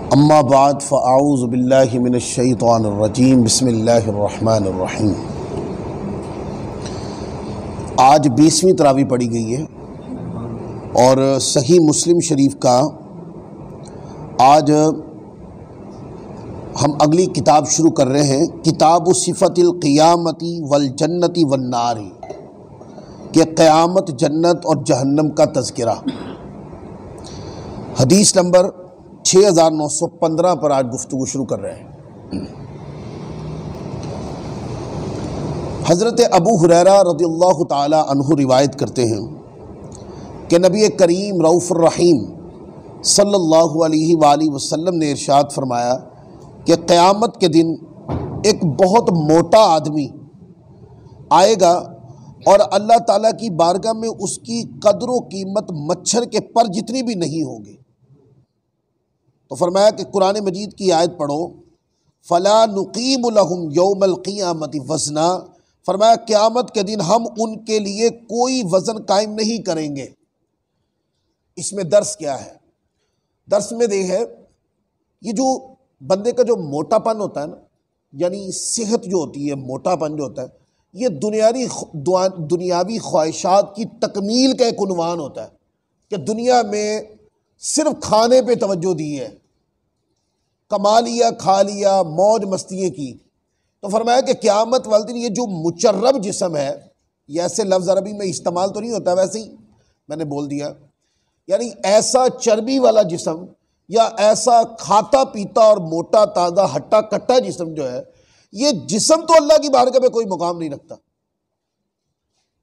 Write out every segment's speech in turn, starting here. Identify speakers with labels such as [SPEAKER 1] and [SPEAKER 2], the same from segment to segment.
[SPEAKER 1] अम्मा बाद फ़अऊज़ु बिल्लाहि मिनश्शैतानिर्रजीम बिस्मिल्लाहिर्रहमानिर्रहीम। आज 20वीं तरावी पढ़ी गई है और सही मुस्लिम शरीफ का आज हम अगली किताब शुरू कर रहे हैं, किताब सिफ़तिल क़ियामती वल जन्नती वन नारी, कि क़यामत, जन्नत और जहन्नम का तज़किरा। हदीस नंबर 6915 पर आज गुफ्तगू शुरू कर रहे हैं। हज़रत अबू हुरैरा रज़ियल्लाहु ताला अन्हु रिवायत करते हैं कि नबी करीम रऊफ़ुर रहीम सल्लल्लाहु अलैहि वसल्लम ने इरशाद फरमाया कि क़यामत के दिन एक बहुत मोटा आदमी आएगा और अल्लाह ताला की बारगाह में उसकी कदर व कीमत मच्छर के पर जितनी भी नहीं होगी। तो फरमाया कि कुरान मजीद की आयत पढ़ो, फ़ला नुक़ीमु लहुम यौमल क़ियामति वज़ना, फरमाया क़यामत के दिन हम उनके लिए कोई वज़न कायम नहीं करेंगे। इसमें दर्स क्या है? दर्स में देख है, ये जो बंदे का जो मोटापन होता है ना, यानी सेहत जो होती है, मोटापन जो होता है, ये दुनियावी ख्वाहिशात की तकमील का एक उन्वान होता है कि दुनिया में सिर्फ खाने पे तवज्जो दी है, कमा लिया, खा लिया, मौज मस्तियाँ की। तो फरमाया कि क़यामत वाले दिन ये जो मुचर्रब जिस्म है, ये ऐसे लफ्ज़ अरबी में इस्तेमाल तो नहीं होता, वैसे ही मैंने बोल दिया, यानी ऐसा चर्बी वाला जिस्म या ऐसा खाता पीता और मोटा ताज़ा हट्टा कट्टा जिस्म जो है, ये जिस्म तो अल्लाह की बारगाह में कोई मुकाम नहीं रखता।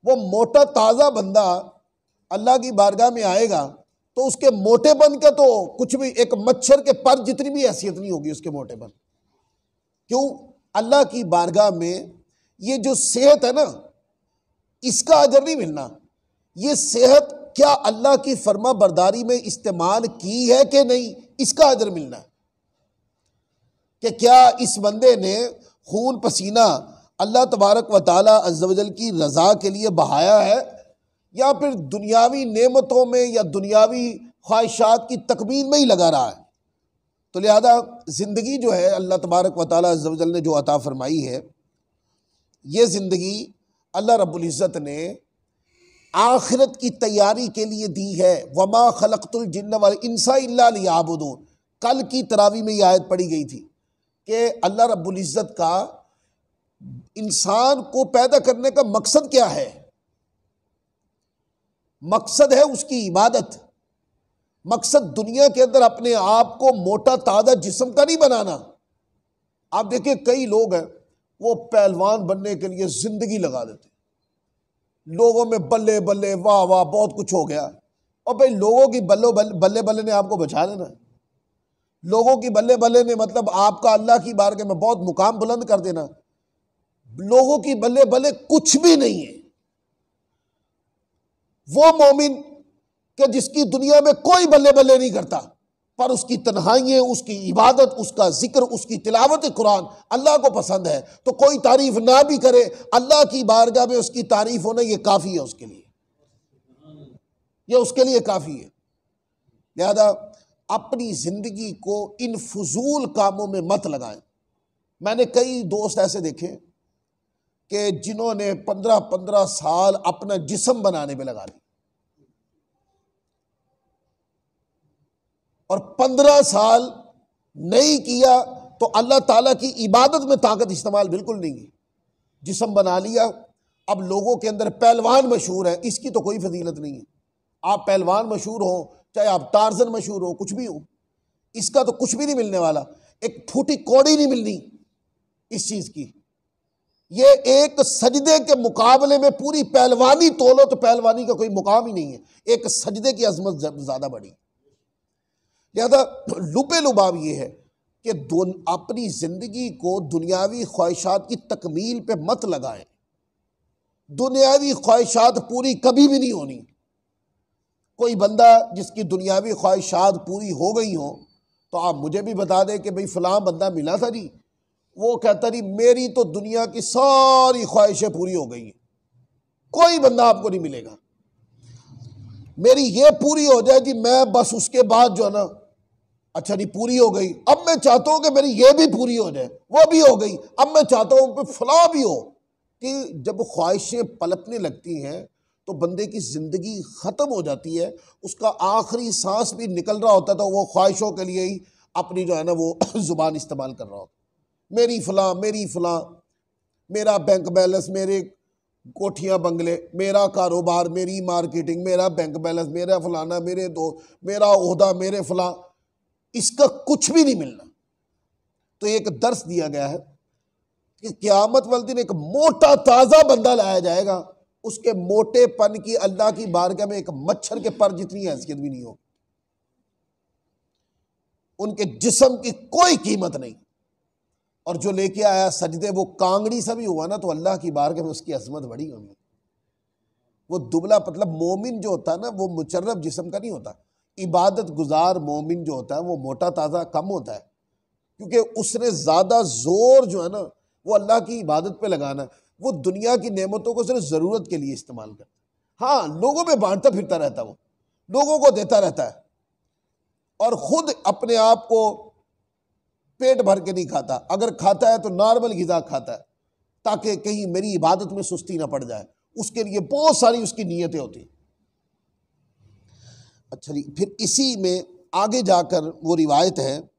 [SPEAKER 1] वो मोटा ताज़ा बंदा अल्लाह की बारगाह में आएगा तो उसके मोटेपन का तो कुछ भी, एक मच्छर के पर जितनी भी हैसियत नहीं होगी उसके मोटेपन। क्यों? अल्लाह की बारगाह में ये जो सेहत है ना, इसका अजर नहीं मिलना। ये सेहत क्या अल्लाह की फर्मा बरदारी में इस्तेमाल की है कि नहीं, इसका अजर मिलना है। कि क्या इस बंदे ने खून पसीना अल्लाह तबारक व ताला अज़्ज़ व जल की रज़ा के लिए बहाया है, या फिर दुनियावी नेमतों में या दुनियावी ख्वाहिशात की तकमील में ही लगा रहा है। तो लिहाजा ज़िंदगी जो है अल्लाह तबारक व ताला अज़्ज़ व जल ने जो अता फ़रमाई है, ये ज़िंदगी अल्लाह रब्बुल इज़्ज़त ने आखिरत की तैयारी के लिए दी है। वमा खलक़तुल जिन्न वल इंसा इल्ला लियअबुदून। कल की तरावी में ये आयत पढ़ी गई थी कि अल्लाह रब्बुल इज़्ज़त का इंसान को पैदा करने का मकसद क्या है? मकसद है उसकी इबादत। मकसद दुनिया के अंदर अपने आप को मोटा ताज़ा जिस्म का नहीं बनाना। आप देखिए कई लोग हैं, वो पहलवान बनने के लिए जिंदगी लगा देते, लोगों में बल्ले बल्ले वाह वाह बहुत कुछ हो गया। और भाई लोगों की बल्ले बल्ले ने आपको बचा लेना? लोगों की बल्ले बल्ले ने मतलब आपका अल्लाह की बारगाह में बहुत मुकाम बुलंद कर देना? लोगों की बल्ले बल्ले कुछ भी नहीं है। वो मोमिन कि जिसकी दुनिया में कोई बल्ले बल्ले नहीं करता, पर उसकी तन्हाइयाँ, उसकी इबादत, उसका जिक्र, उसकी तिलावत कुरान अल्लाह को पसंद है, तो कोई तारीफ ना भी करे, अल्लाह की बारगाह में उसकी तारीफ होना ये काफ़ी है उसके लिए, ये उसके लिए काफ़ी है। लिहाजा अपनी ज़िंदगी को इन फजूल कामों में मत लगाएं। मैंने कई दोस्त ऐसे देखे कि जिन्होंने 15-15 साल अपना जिस्म बनाने में लगा ली और 15 साल नहीं किया तो अल्लाह ताला की इबादत में ताकत इस्तेमाल बिल्कुल नहीं की। जिस्म बना लिया, अब लोगों के अंदर पहलवान मशहूर है, इसकी तो कोई फजीलत नहीं है। आप पहलवान मशहूर हो, चाहे आप टार्जन मशहूर हो, कुछ भी हो, इसका तो कुछ भी नहीं मिलने वाला। एक फूटी कौड़ी नहीं मिलनी इस चीज़ की। ये एक सजदे के मुकाबले में पूरी पहलवानी तोलो तो पहलवानी का कोई मुकाम ही नहीं है। एक सजदे की अजमत ज़्यादा बड़ी। लिहाजा लुबे लुबाब ये है कि अपनी ज़िंदगी को दुनियावी ख्वाहिशात की तकमील पे मत लगाएं। दुनियावी ख्वाहिशात पूरी कभी भी नहीं होनी। कोई बंदा जिसकी दुनियावी ख्वाहिशात पूरी हो गई हो तो आप मुझे भी बता दें कि भाई फ़लाँ बंदा मिला था जी, वो कहता जी मेरी तो दुनिया की सारी ख्वाहिशें पूरी हो गई हैं। कोई बंदा आपको नहीं मिलेगा। मेरी ये पूरी हो जाए जी, मैं बस उसके बाद जो है ना अच्छा नहीं पूरी हो गई, अब मैं चाहता हूं कि मेरी ये भी पूरी हो जाए, वो भी हो गई, अब मैं चाहता हूं कि फलां भी हो। कि जब ख्वाहिशें पलटने लगती हैं तो बंदे की जिंदगी खत्म हो जाती है, उसका आखिरी सांस भी निकल रहा होता तो वो ख्वाहिशों के लिए ही अपनी जो है ना वो जुबान इस्तेमाल कर रहा होता। मेरी फलां, मेरा बैंक बैलेंस, मेरे कोठियां बंगले, मेरा कारोबार, मेरी मार्केटिंग, मेरा बैंक बैलेंस, मेरा फलाना, मेरे दो, मेरा ओहदा, मेरे फलां, इसका कुछ भी नहीं मिलना। तो एक दर्स दिया गया है कि क़यामत वाले दिन एक मोटा ताजा बंदा लाया जाएगा, उसके मोटेपन की अल्लाह की बारगाह में एक मच्छर के पर जितनी हैसियत भी नहीं हो, उनके जिस्म की कोई कीमत नहीं। और जो लेके आया सजदे वो कांगड़ी सा भी हुआ ना तो अल्लाह की बारगाह में उसकी अजमत बड़ी होगी। वो दुबला पतला मोमिन जो होता है ना वो मुचर्रफ जिस्म का नहीं होता। इबादत गुजार मोमिन जो होता है वो मोटा ताज़ा कम होता है, क्योंकि उसने ज़्यादा जोर जो है ना वो अल्लाह की इबादत पे लगाना है। वो दुनिया की नेमतों को सिर्फ ज़रूरत के लिए इस्तेमाल करता है। हाँ, लोगों में बांटता फिरता रहता है, वो लोगों को देता रहता है और ख़ुद अपने आप को पेट भर के नहीं खाता। अगर खाता है तो नॉर्मल ग़िज़ा खाता है ताकि कहीं मेरी इबादत में सुस्ती ना पड़ जाए। उसके लिए बहुत सारी उसकी नीयतें होती। अच्छा जी, फिर इसी में आगे जाकर वो रिवायत है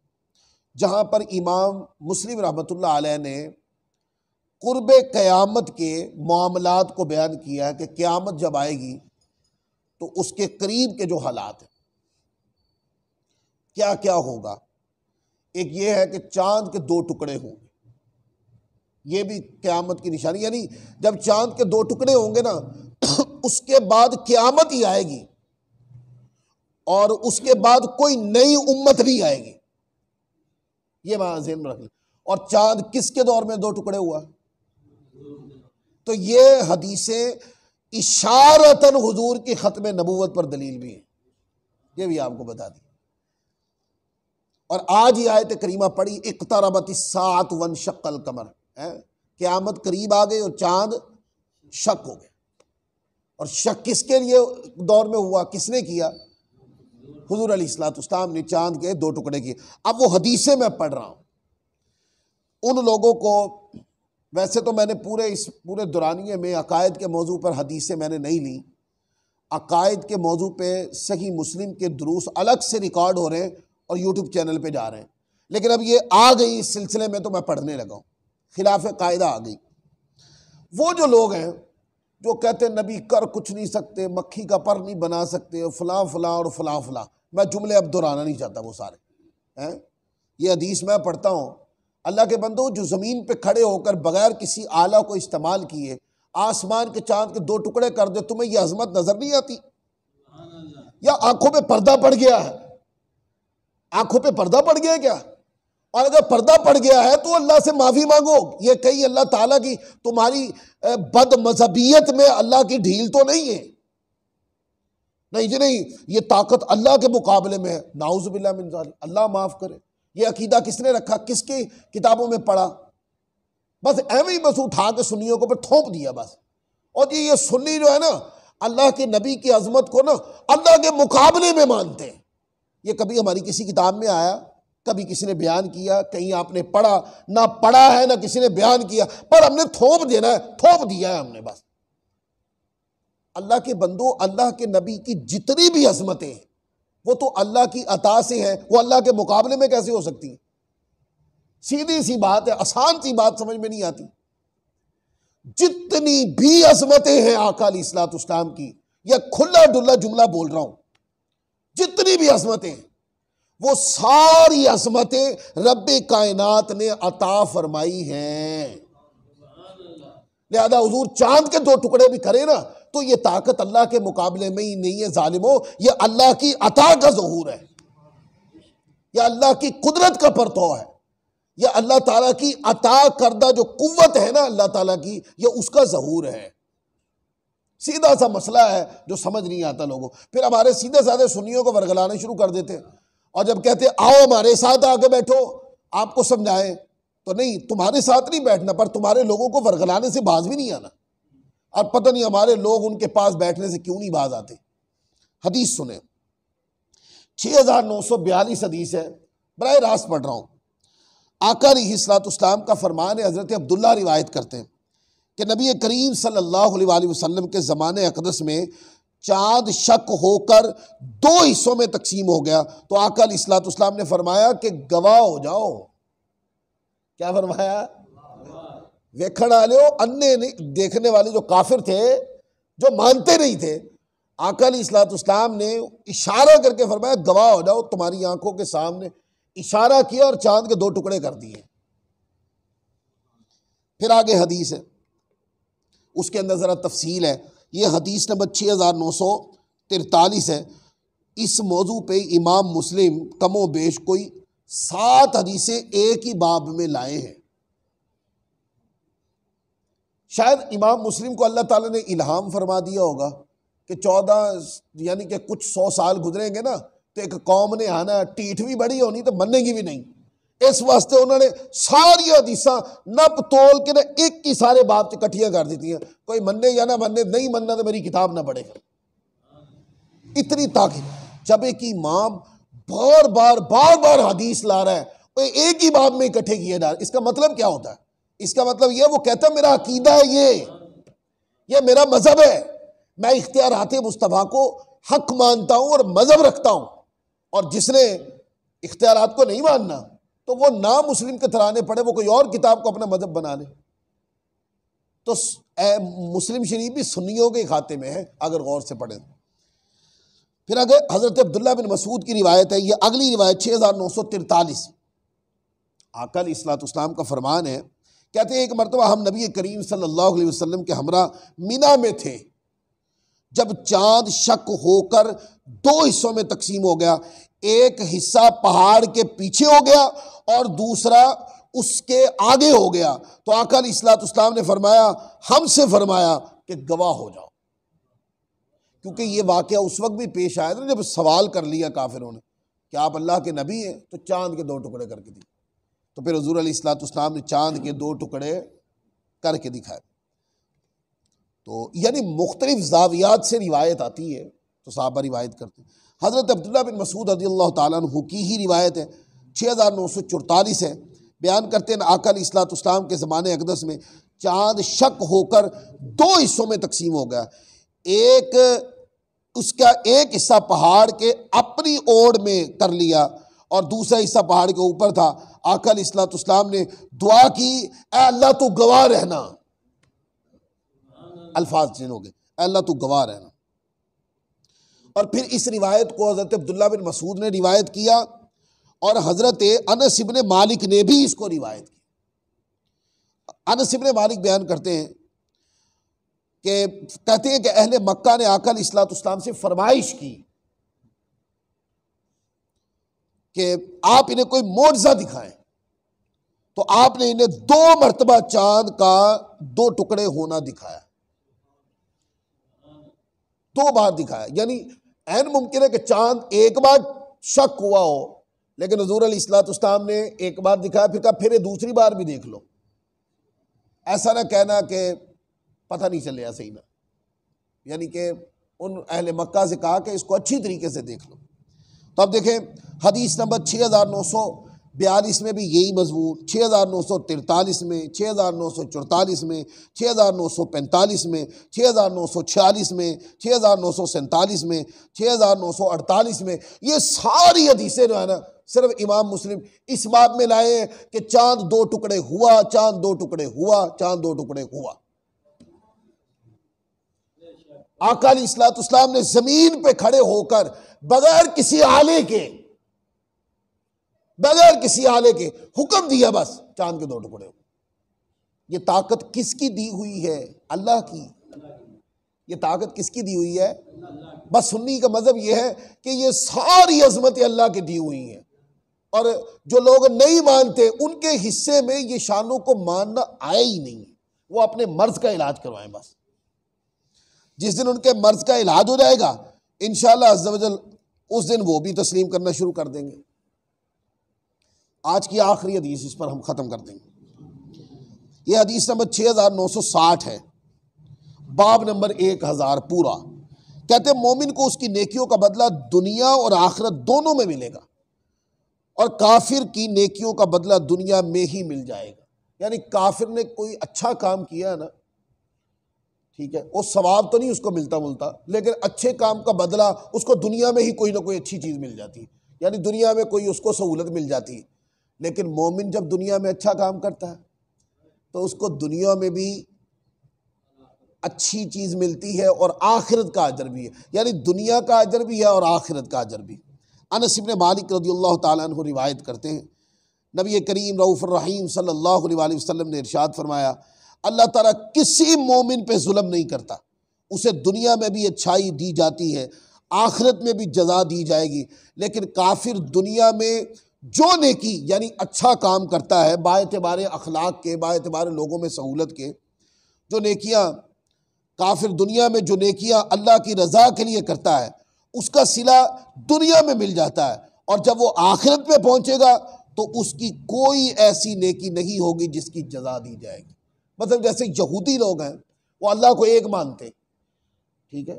[SPEAKER 1] जहाँ पर इमाम मुस्लिम रहमतुल्लाह अलैह ने कुर्बे क़यामत के मामलात को बयान किया है कि क़यामत जब आएगी तो उसके करीब के जो हालात हैं क्या क्या होगा। एक ये है कि चांद के दो टुकड़े होंगे, ये भी क़यामत की निशानी, यानी जब चांद के दो टुकड़े होंगे ना उसके बाद क़यामत ही आएगी और उसके बाद कोई नई उम्मत भी आएगी, ये बात ज़हन में रख लें। और चांद किसके दौर में दो टुकड़े हुआ, तो ये हदीसें इशारतन हुजूर की खत्म नबूवत पर दलील भी है, ये भी आपको बता दी। और आज ही आयत करीमा पढ़ी, इक़्तरबतिस्साअतु वन्शक़्क़ल क़मर, क़यामत करीब आ गई और चांद शक हो गए। और शक किसके लिए दौर में हुआ, किसने किया, हुजूर अलैहिस्सलाम ने चांद के दो टुकड़े किए। अब वो हदीसें मैं पढ़ रहा हूँ उन लोगों को, वैसे तो मैंने इस पूरे दुरानिये में अकायद के मौजू पर हदीसें मैंने नहीं ली, अकायद के मौजू पे सही मुस्लिम के दुरूस अलग से रिकॉर्ड हो रहे हैं और यूट्यूब चैनल पे जा रहे हैं, लेकिन अब ये आ गई इस सिलसिले में तो मैं पढ़ने लगा हूँ, खिलाफ कायदा आ गई। वो जो लोग हैं जो कहते हैं नबी कर कुछ नहीं सकते, मक्खी का पर नहीं बना सकते, फलां फलां और फलां फलां, मैं जुमले अब दोहराना नहीं चाहता, वो सारे हैं। ये हदीस मैं पढ़ता हूँ, अल्लाह के बंदो जो ज़मीन पे खड़े होकर बगैर किसी आला को इस्तेमाल किए आसमान के चांद के दो टुकड़े कर दे, तुम्हें यह अजमत नजर नहीं आती या आंखों पे पर्दा पड़ गया है? आंखों पे पर्दा पड़ गया है क्या? और अगर पर्दा पड़ गया है तो अल्लाह से माफी मांगो। ये कहीं अल्लाह ताला की तुम्हारी बद मजहबियत में अल्लाह की ढील तो नहीं है, नहीं जी नहीं, ये ताकत अल्लाह के मुकाबले में है, नाउज़ु बिल्लाह मिन ज़ालिक, अल्लाह माफ करे। ये अकीदा किसने रखा, किसकी किताबों में पढ़ा? बस एवं ही बस उठा के सुन्नियों को पर थोप दिया बस। और ये सुन्नी जो है ना अल्लाह के नबी की अजमत को ना अल्लाह के मुकाबले में मानते हैं। ये कभी हमारी किसी किताब में आया, कभी किसी ने बयान किया, कहीं आपने पढ़ा ना, पढ़ा है ना किसी ने बयान किया, पर हमने थोप देना है, थोप दिया है हमने बस। अल्लाह के बंदो, अल्लाह के नबी की जितनी भी अजमतें हैं वो तो अल्लाह की अता से है, वो अल्लाह के मुकाबले में कैसे हो सकती है? सीधी सी बात है, आसान सी बात समझ में नहीं आती। जितनी भी अजमतें हैं आका अलैहिस्सलाम की, यह खुला डुल्ला जुमला बोल रहा हूं, जितनी भी अजमतें वो सारी अजमतें रब्बे कायनात ने अता फरमाई हैं। लिहाजा हुजूर चांद के दो टुकड़े भी करे ना तो ये ताकत अल्लाह के मुकाबले में ही नहीं है जालिमो, ये अल्लाह की अता का ज़हूर है, यह अल्लाह की कुदरत का परतव है, यह अल्लाह ताला की अता करदा जो कुव्वत है ना अल्लाह ताला की, यह उसका ज़हूर है। सीधा सा मसला है जो समझ नहीं आता लोगों। फिर हमारे सीधे साधे सुन्नियों को वर्गलाने शुरू कर देते हैं और जब कहते आओ हमारे साथ आके बैठो आपको समझाएं, तो नहीं, तुम्हारे साथ नहीं बैठना, पर तुम्हारे लोगों को वर्गलाने से बाज भी नहीं आना। और पता नहीं हमारे लोग उनके पास बैठने से क्यों नहीं बाज आते। हदीस सुने, 6942 हदीस है, बराह रास्त पढ़ रहा हूँ। आका अलैहिस्सलाम का फरमान है, हज़रत अब्दुल्ला रिवायत करते हैं कि नबी करीम सल्लल्लाहु अलैहि वसल्लम के ज़माने अक़दस में चाँद शक होकर 2 हिस्सों में तकसीम हो गया तो आका अलैहिस्सलाम ने फरमाया कि गवाह हो जाओ। क्या फरमाया? वेखण आले हो, अन्य नहीं, देखने वाले जो काफिर थे, जो मानते नहीं थे, आका अलैहिस्सलाम ने इशारा करके फरमाया गवाह हो जाओ, तुम्हारी आंखों के सामने इशारा किया और चांद के 2 टुकड़े कर दिए। फिर आगे हदीस है, उसके अंदर जरा तफसील है। ये हदीस नंबर 6943 है। इस मौजू पे इमाम मुस्लिम कमो बेश कोई 7 हदीसें एक ही बाब में लाए हैं। शायद इमाम मुस्लिम को अल्लाह ताला ने इल्हाम फरमा दिया होगा कि 14 यानी कि कुछ 100 साल गुजरेंगे ना तो एक कौम ने आना, टीठ भी बड़ी होनी तो मनेगी भी नहीं। इस वास्ते उन्होंने सारी हदीसा नप तोल के ना एक ही सारे बाप से इकट्ठियां कर दी हैं। कोई मन्ने या ना मन्ने, नहीं मनना तो मेरी किताब ना पढ़ेगा। इतनी ताकत, जब एक इमाम बार बार हदीस ला रहा है, तो एक ही बाप में इकट्ठे किए जा रहे, इसका मतलब क्या होता है? इसका मतलब यह वो कहता है मेरा अकीदा है, ये मेरा मजहब है, मैं इख्तियारात मुस्तफा को हक मानता हूं और मजहब रखता हूं। और जिसने इख्तियारात को नहीं मानना तो वो ना मुस्लिम के तराने पड़े, वो कोई और किताब को अपना मजहब बना ले। तो मुस्लिम शरीफ भी सुन्नियों के खाते में है अगर गौर से पढ़ें। फिर अगर हजरत अब्दुल्ला बिन मसूद की रिवायत है, ये अगली रिवायत 6943। आका अलैहिस्सलाम का फरमान है, कहते हैं एक मरतबा हम नबी करीम सल्लल्लाहु अलैहि वसल्लम के हमरा मिना में थे, जब चांद शक होकर 2 हिस्सों में तकसीम हो गया, एक हिस्सा पहाड़ के पीछे हो गया और दूसरा उसके आगे हो गया। तो आका अलैहिस्सलाम ने फरमाया, हमसे फरमाया कि गवाह हो जाओ। क्योंकि ये वाक़या उस वक्त भी पेश आया था जब सवाल कर लिया काफिरों ने कि आप अल्लाह के नबी हैं, तो चांद के 2 टुकड़े करके दिए। तो फिर हुज़ूर अलैहिस्सलाम ने चांद के 2 टुकड़े करके दिखाए। तो यानी मुख्तलिफ ज़ावियात से रिवायत आती है, तो साहबा रिवायत करते हैं। हज़रत अब्दुल्ला बिन मसूद रज़ियल्लाहु ताला अन्हु की ही रिवायत है, 6944 है। बयान करते हैं आका अलैहिस्सलाम के ज़माने अक़दस में चाँद शक होकर 2 हिस्सों में तकसीम हो गया। उसका एक हिस्सा पहाड़ के अपनी ओर में कर लिया और दूसरा हिस्सा पहाड़ के ऊपर था। आका अलैहिस्सलाम ने दुआ की, ऐ अल्लाह तू गवाह रहना। अल्फाज जिन हो गए, अल्लाह तू गवाह रहना। और फिर इस रिवायत को हज़रत अब्दुल्ला बिन मसूद ने रिवायत किया और हज़रत अनस इब्न मालिक ने भी इसको रिवायत की। अनस इब्न मालिक बयान करते हैं कि अहले मक्का ने आका अलैहिस्सलाम से फरमाइश की कि आप इन्हें कोई मोअज़ा दिखाएं। तो आपने इन्हें 2 मरतबा चांद का 2 टुकड़े होना दिखाया, 2 बार दिखाया। यानी ऐन मुमकिन है कि चांद एक बार शक हुआ हो, लेकिन हुज़ूर अलैहिस्सलाम ने एक बार दिखाया, फिर कहा फिर दूसरी बार भी देख लो। ऐसा ना कहना कि पता नहीं चले, ऐसे ही ना, यानी कि उन अहले मक्का से कहा कि इसको अच्छी तरीके से देख लो। तो अब देखें हदीस नंबर 6942 में भी यही मजमून, 6943 में, 6944 में, 6945 में, 6946 में, 6947 में, 6948 में, ये सारी हदीसें जो है ना सिर्फ इमाम मुस्लिम इस बात में लाए हैं कि चांद 2 टुकड़े हुआ, चांद 2 टुकड़े हुआ, चांद 2 टुकड़े हुआ। आका अलैहिस्सलाम ने जमीन पे खड़े होकर बगैर किसी आले के हुक्म दिया, बस चांद के 2 टुकड़े। ये ताकत किसकी दी हुई है? अल्लाह की। ये ताकत किसकी दी हुई है? बस सुन्नी का मजहब यह है कि ये सारी अजमत अल्लाह की दी हुई है, और जो लोग नहीं मानते उनके हिस्से में ये शानों को मानना आया ही नहीं। वो अपने मर्ज का इलाज करवाएं बस। जिस दिन उनके मर्ज का इलाज हो जाएगा इंशाअल्लाह अज़्ज़ा वजल, उस दिन वो भी तस्लीम करना शुरू कर देंगे। आज की आखिरी हदीस, इस पर हम ख़त्म कर देंगे। यह हदीस नंबर 6960 है, बाब नंबर 1000 पूरा। कहते हैं मोमिन को उसकी नेकियों का बदला दुनिया और आखिरत दोनों में मिलेगा, और काफिर की नेकियों का बदला दुनिया में ही मिल जाएगा। यानी काफिर ने कोई अच्छा काम किया है ना, ठीक है, वो सवाब तो नहीं उसको मिलता लेकिन अच्छे काम का बदला उसको दुनिया में ही कोई ना कोई अच्छी चीज़ मिल जाती है, यानी दुनिया में कोई उसको सहूलत मिल जाती है। लेकिन मोमिन जब दुनिया में अच्छा काम करता है तो उसको दुनिया में भी अच्छी चीज़ मिलती है और आखिरत का अजर भी है, यानी दुनिया का अजर भी है और आखिरत का अजर भी। अनस इब्न मालिक रज़ियल्लाहु ताला अन्हु रिवायत करते हैं, नबी करीम रऊफ़ुर रहीम सल्लल्लाहु अलैहि वसल्लम ने इरशाद फरमाया, अल्लाह ताला किसी मोमिन पे जुल्म नहीं करता, उसे दुनिया में भी अच्छाई दी जाती है, आखिरत में भी जज़ा दी जाएगी। लेकिन काफिर दुनिया में जो नेकी यानी अच्छा काम करता है, बाएतबार अखलाक के, बाएतबार लोगों में सहूलत के, जो नेकियां काफिर दुनिया में जो नेकियां अल्लाह की रज़ा के लिए करता है उसका सिला दुनिया में मिल जाता है, और जब वो आखिरत में पहुंचेगा तो उसकी कोई ऐसी नेकी नहीं होगी जिसकी जज़ा दी जाएगी। मतलब जैसे यहूदी लोग हैं, वो अल्लाह को एक मानते, ठीक है,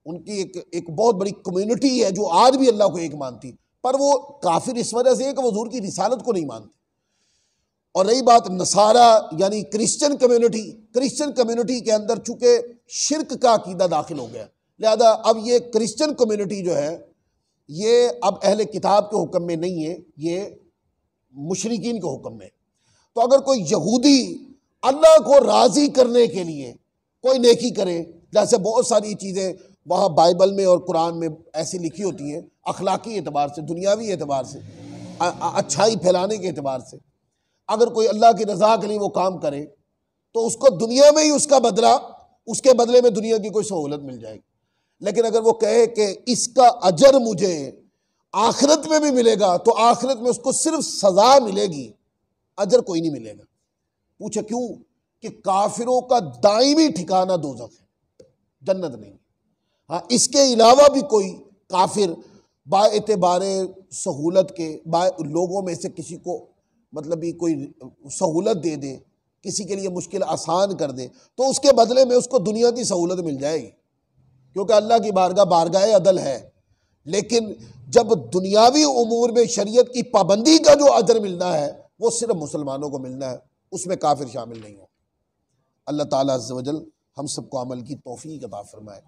[SPEAKER 1] उनकी एक बहुत बड़ी कम्युनिटी है जो आज भी अल्लाह को एक मानती, पर वो काफिर इस वजह से है कि वो हुजूर की रिसालत को नहीं मानते। और रही बात नसारा यानी क्रिश्चियन कम्युनिटी के अंदर चूंकि शिर्क का अकीदा दाखिल हो गया, लिहाजा अब ये क्रिश्चियन कम्युनिटी जो है ये अब अहले किताब के हुक्म में नहीं है, ये मुशरिकीन के हुक्म में। तो अगर कोई यहूदी अल्लाह को राज़ी करने के लिए कोई नेकी करे, जैसे बहुत सारी चीज़ें वहाँ बाइबल में और कुरान में ऐसी लिखी होती हैं, अखलाकी एतबार से, दुनियावी एतबार से, अच्छाई फैलाने के एतबार से, अगर कोई अल्लाह की रज़ा के लिए वो काम करे तो उसको दुनिया में ही उसका बदला, उसके बदले में दुनिया की कोई सहूलत मिल जाएगी। लेकिन अगर वो कहे कि इसका अजर मुझे आखिरत में भी मिलेगा, तो आखिरत में उसको सिर्फ सज़ा मिलेगी, अजर कोई नहीं मिलेगा। पूछे क्यों? कि काफिरों का दायमी ठिकाना दोज़ख है, जन्नत नहीं। हाँ, इसके अलावा भी कोई काफिर बाएतबारे सहूलत के लोगों में से किसी को मतलब भी कोई सहूलत दे दे, किसी के लिए मुश्किल आसान कर दे, तो उसके बदले में उसको दुनिया की सहूलत मिल जाएगी, क्योंकि अल्लाह की बारगाह अदल है। लेकिन जब दुनियावी उमूर में शरीयत की पाबंदी का जो अजर मिलना है वो सिर्फ मुसलमानों को मिलना है, उसमें काफिर शामिल नहीं हो। अल्लाह ताला अज़्ज़ व जल हम सबको अमल की तौफीक अता फरमाए।